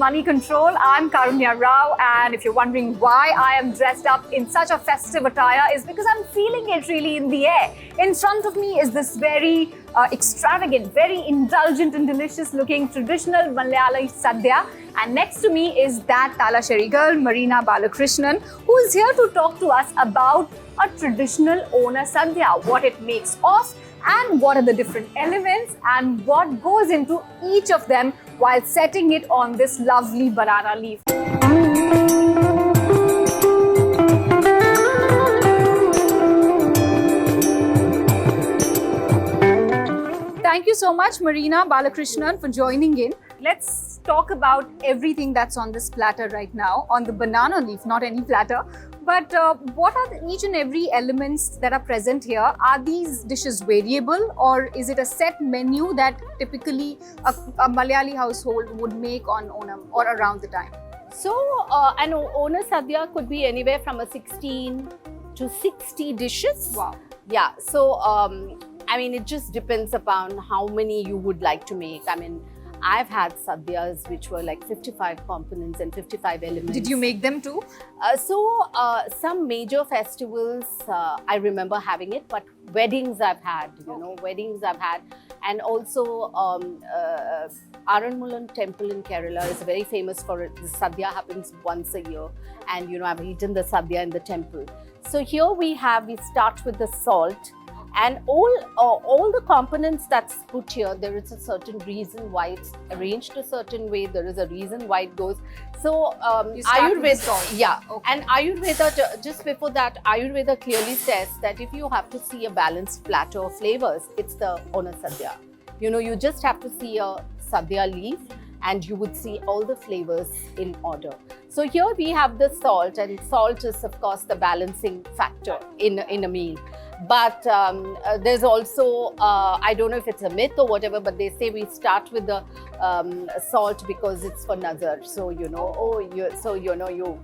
Money Control. I'm Karunya Rao, and if you're wondering why I am dressed up in such a festive attire, is because I'm feeling it really in the air. In front of me is this very extravagant, very indulgent and delicious looking traditional Malayali sadya, and next to me is that Talasheri girl, Marina Balakrishnan, who is here to talk to us about a traditional Onam Sadhya, what it makes of, and what are the different elements and what goes into each of them while setting it on this lovely banana leaf. Thank you so much, Marina Balakrishnan, for joining in. Let's talk about everything that's on this platter right now, on the banana leaf, not any platter. But what are each and every elements that are present here? Are these dishes variable, or is it a set menu that typically a Malayali household would make on Onam or around the time? So an Onam Sadhya could be anywhere from a 16 to 60 dishes. Wow. Yeah, so I mean, it just depends upon how many you would like to make. I mean, I've had sadhyas which were like 55 components and 55 elements. Did you make them too? Some major festivals, I remember having it, but weddings I've had, weddings I've had. And also Aranmulan temple in Kerala is very famous for it. The sadhya happens once a year, and I've eaten the sadhya in the temple. So here we start with the salt. And all the components that's put here, there is a certain reason why it's arranged a certain way. There is a reason why it goes. So Ayurveda, yeah. Okay. And Ayurveda, just before that, Ayurveda clearly says that if you have to see a balanced platter of flavors, it's the Onam Sadhya. You just have to see a sadhya leaf, and you would see all the flavors in order. So here we have the salt, and salt is of course the balancing factor in a meal. But there's also, I don't know if it's a myth or whatever, but they say we start with the salt because it's for nazar. So, you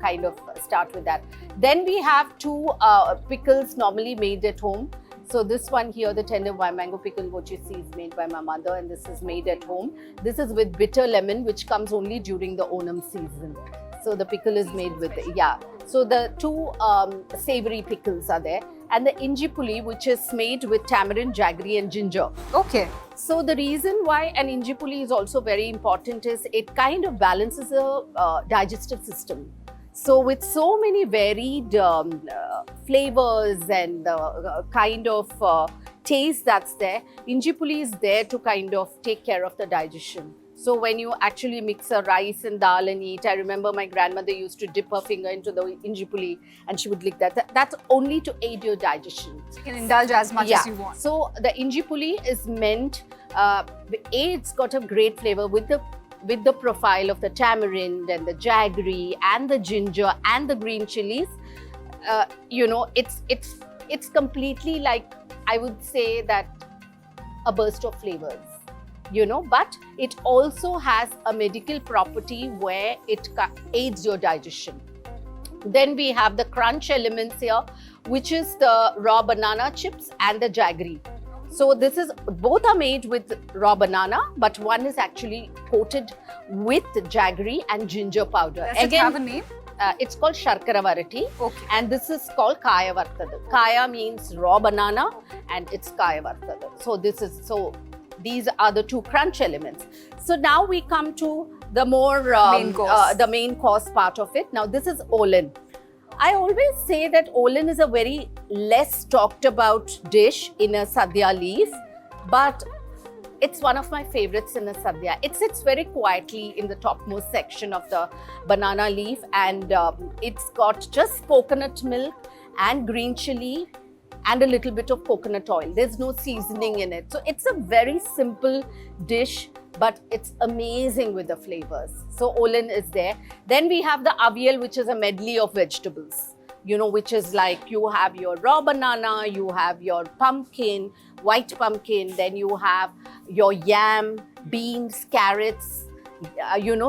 kind of start with that. Then we have two pickles normally made at home. So this one here, the tender mango pickle, what you see is made by my mother, and this is made at home. This is with bitter lemon, which comes only during the Onam season. So the pickle is made with, So the two savory pickles are there. And the inji puli, which is made with tamarind, jaggery and ginger. Okay. So the reason why an inji puli is also very important is it kind of balances the digestive system. So with so many varied flavors and kind of taste that's there, inji puli is there to kind of take care of the digestion. So when you actually mix a rice and dal and eat, I remember my grandmother used to dip her finger into the inji puli and she would lick that. That's only to aid your digestion. So you can indulge as much as you want. So the inji puli is meant, it's got a great flavor with the profile of the tamarind and the jaggery and the ginger and the green chilies. It's completely like, I would say that a burst of flavors. But it also has a medical property where it aids your digestion. Then we have the crunch elements here, which is the raw banana chips and the jaggery. So both are made with raw banana, but one is actually coated with jaggery and ginger powder. Does it have a name? It's called Sharkara Varati, okay. And this is called Kaya Vartada. Kaya means raw banana, and it's Kaya Vartada. So these are the two crunch elements. So now we come to the more the main course part of it. Now this is Olen. I always say that Olen is a very less talked about dish in a sadhya leaf, but it's one of my favorites in a sadhya. It sits very quietly in the topmost section of the banana leaf, and it's got just coconut milk and green chili and a little bit of coconut oil. There's no seasoning in it. So it's a very simple dish, but it's amazing with the flavors. So Olen is there. Then we have the avial, which is a medley of vegetables, which is like you have your raw banana, you have your pumpkin, white pumpkin, then you have your yam, beans, carrots,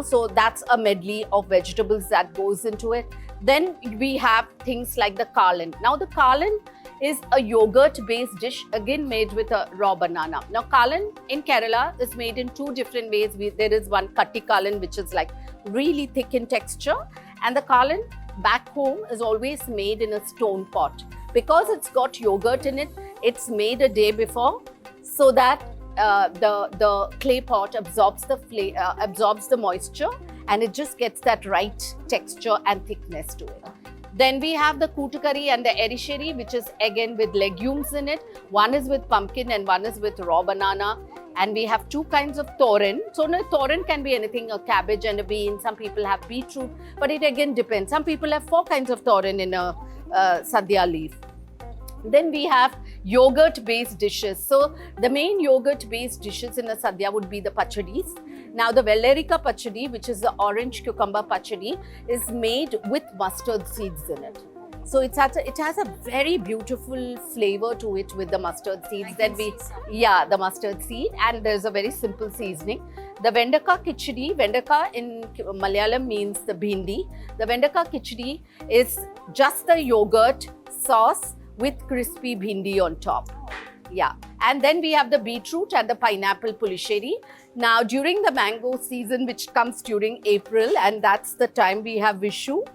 so that's a medley of vegetables that goes into it. Then we have things like the karlan. Now the karlan is a yogurt-based dish, again made with a raw banana. Now, kalan in Kerala is made in two different ways. There is one katti kalan, which is like really thick in texture, and the kalan back home is always made in a stone pot. Because it's got yogurt in it, it's made a day before so that the clay pot absorbs the moisture, and it just gets that right texture and thickness to it. Then we have the Kutu Curry and the erisheri, which is again with legumes in it. One is with pumpkin and one is with raw banana. And we have two kinds of thoran. So no, thoran can be anything, a cabbage and a bean. Some people have beetroot, but it again depends. Some people have 4 kinds of thoran in a sadya leaf. Then we have yogurt-based dishes. So the main yogurt-based dishes in a sadya would be the Pachadis. Now the Velerika Pachadi, which is the orange cucumber Pachadi, is made with mustard seeds in it. So it has a very beautiful flavor to it with the mustard seeds. Then the mustard seed, and there's a very simple seasoning. The Vendaka Khichdi, Vendaka in Malayalam means the bhindi. The Vendaka Khichdi is just the yogurt sauce with crispy bhindi on top. Yeah, and then we have the beetroot and the pineapple pulisheri. Now during the mango season, which comes during April, and that's the time we have Vishu.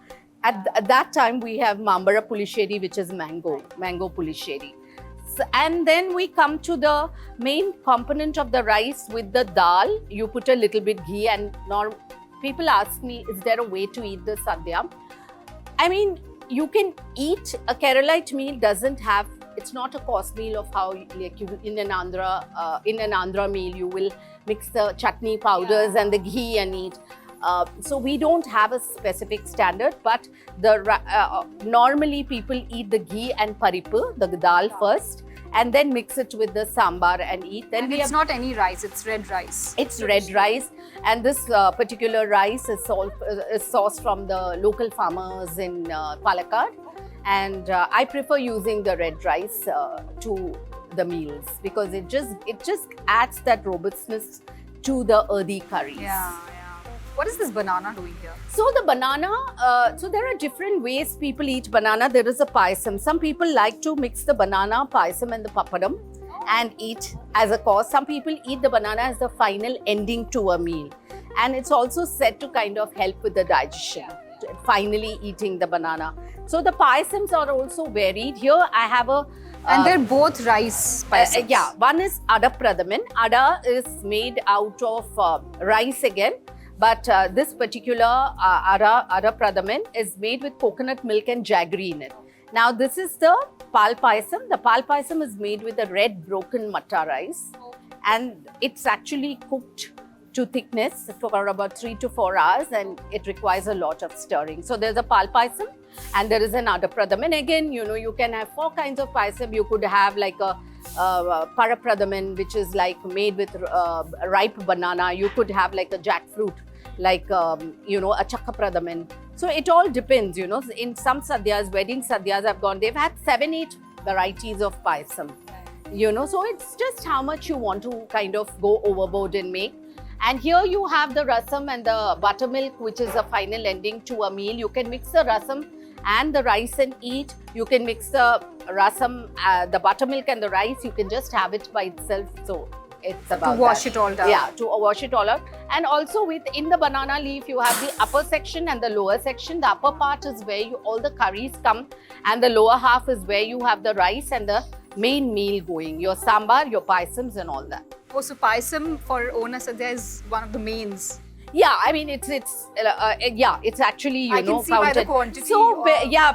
At that time we have Mambara pulisheri, which is mango pulisheri. So, and then we come to the main component of the rice with the dal. You put a little bit ghee, and people ask me, is there a way to eat the sadhya? I mean, you can eat a Keralite meal. It's not a course meal of how, like, in an Andhra meal you will mix the chutney powders and the ghee and eat. So we don't have a specific standard, but normally people eat the ghee and paripu, the dal first, and then mix it with the sambar and eat. Then it's not any rice, it's red rice. It's red rice, and this particular rice is sourced from the local farmers in Palakkad. And I prefer using the red rice to the meals because it just adds that robustness to the earthy curries. Yeah. What is this banana doing here? So the banana, so there are different ways people eat banana. There is a payasam. Some people like to mix the banana, payasam and the papadam and eat as a course. Some people eat the banana as the final ending to a meal. And it's also said to kind of help with the digestion, finally eating the banana. So the payasams are also varied. Here I have a... and they're both rice payasams. Yeah, one is Ada Pradaman. Ada is made out of rice again. But this particular Ara Pradaman is made with coconut milk and jaggery in it. Now this is the Pal Payasam. The Pal Payasam is made with a red broken matta rice. And it's actually cooked to thickness for about 3 to 4 hours, and it requires a lot of stirring. So there's a Pal Payasam and there is an Ada Pradaman. Again, you can have 4 kinds of payasam. You could have like a Parapradaman, which is like made with ripe banana. You could have like a jackfruit, like a Chakkapradaman. So it all depends, In some sadhyas, wedding sadhyas I've gone, they've had 7-8 varieties of payasam, So it's just how much you want to kind of go overboard and make. And here you have the rasam and the buttermilk, which is a final ending to a meal. You can mix the rasam and the rice and eat. You can mix the rasam, the buttermilk and the rice. You can just have it by itself. So it's about to wash it all down. Yeah, to wash it all out. And also in the banana leaf, you have the upper section and the lower section. The upper part is where all the curries come, and the lower half is where you have the rice and the main meal going. Your sambar, your payasams and all that. Oh, so payasam for Onam Sadhya is one of the mains. Yeah, I mean it's actually I can see counted. by the quantity. So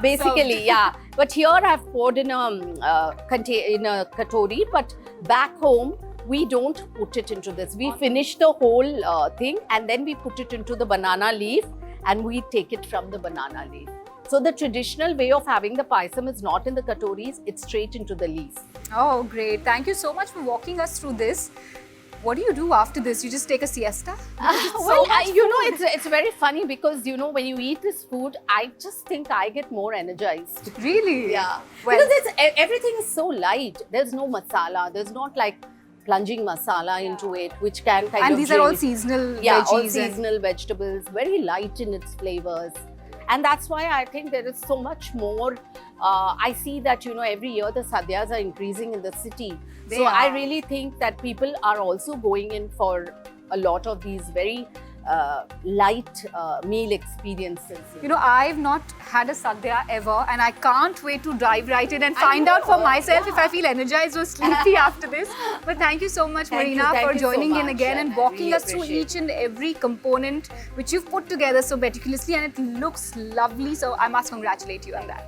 basically, yeah. But here I've poured in a katori, but back home we don't put it into this. We finish the whole thing and then we put it into the banana leaf and we take it from the banana leaf. So the traditional way of having the payasam is not in the katoris, it's straight into the leaf. Oh, great. Thank you so much for walking us through this. What do you do after this? You just take a siesta? It's very funny because, when you eat this food, I just think I get more energized. Really? Yeah. Because everything is so light. There's no masala. There's not like plunging masala into it, which can kind of... And these are all seasonal veggies. Yeah, all seasonal vegetables. Very light in its flavors. And that's why I think there is so much more. I see that, you know, every year the sadyas are increasing in the city. So I really think that people are also going in for a lot of these very light meal experiences. You know, I've not had a sadhya ever, and I can't wait to dive right in and find out for myself if I feel energized or sleepy after this. But thank you so much, Marina, for joining in again and walking us through each and every component which you've put together so meticulously, and it looks lovely. So I must congratulate you on that.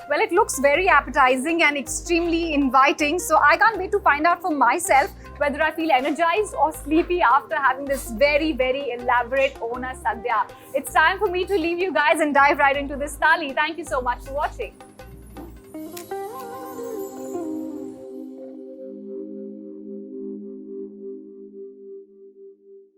Well, it looks very appetizing and extremely inviting. So I can't wait to find out for myself whether I feel energized or sleepy after having this very, very elaborate Onam Sadhya. It's time for me to leave you guys and dive right into this thali. Thank you so much for watching.